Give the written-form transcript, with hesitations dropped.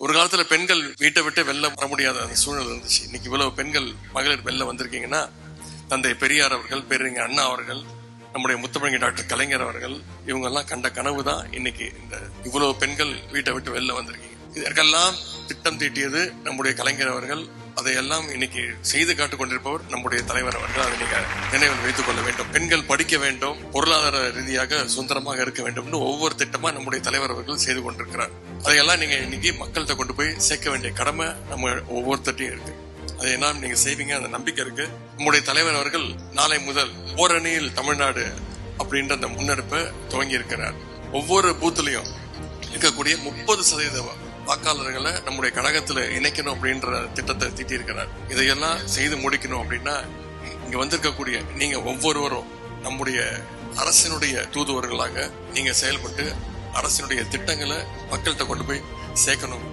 ஒரு காலத்துல பெண்கள் வீட்டை விட்டு வெளில வர முடியாத அந்த சூழ்நிலை இருந்துச்சு. இன்னைக்கு இவ்வளவு பெண்கள் மகளிர் வெளில வந்திருக்கீங்கன்னா, தந்தை பெரியார் அவர்கள், பேரறிஞர் அண்ணா அவர்கள், நம்முடைய முத்தமிழ் டாக்டர் கலைஞர் அவர்கள், இவங்க எல்லாம் கண்ட கனவு தான் இன்னைக்கு இந்த இவ்வளவு பெண்கள் வீட்டை விட்டு வெளில வந்திருக்கீங்க. இதற்கெல்லாம் திட்டம் தீட்டியது நம்முடைய கலைஞர் அவர்கள். அதையெல்லாம் இன்னைக்கு செய்து காட்டுக் கொண்டிருப்பவர் நம்முடைய தலைவர் அவர்கள். அதை நீங்க நினைவில் வைத்துக் கொள்ள வேண்டும். பெண்கள் படிக்க வேண்டும், பொருளாதார ரீதியாக சுதந்திரமாக இருக்க வேண்டும், ஒவ்வொரு திட்டமா நம்முடைய தலைவர் அவர்கள் செய்து கொண்டிருக்கிறார். அதையெல்லாம் நீங்க இன்னைக்கு மக்கள்கிட்ட கொண்டு போய் சேர்க்க வேண்டிய கடமை நம்ம ஒவ்வொருத்தையும் இருக்கு. அதையெல்லாம் நீங்க செய்வீங்க, அந்த நம்பிக்கை இருக்கு. நம்முடைய தலைவர் அவர்கள் நாளை முதல் ஓரணியில் தமிழ்நாடு அப்படின்ற அந்த முன்னெடுப்பை துவங்கி இருக்கிறார். ஒவ்வொரு பூத்துலயும் இருக்கக்கூடிய 30% வாக்காளர்களை நம்முடைய கழகத்துல இணைக்கணும் அப்படின்ற திட்டத்தை தீட்டி இருக்கிறார். இதையெல்லாம் செய்து முடிக்கணும் அப்படின்னா இங்க வந்திருக்கக்கூடிய நீங்க ஒவ்வொருவரும் நம்முடைய அரசினுடைய தூதுவர்களாக நீங்க செயல்பட்டு அரசினுடைய திட்டங்களை மக்கள்கிட்ட கொண்டு போய் சேர்க்கணும்.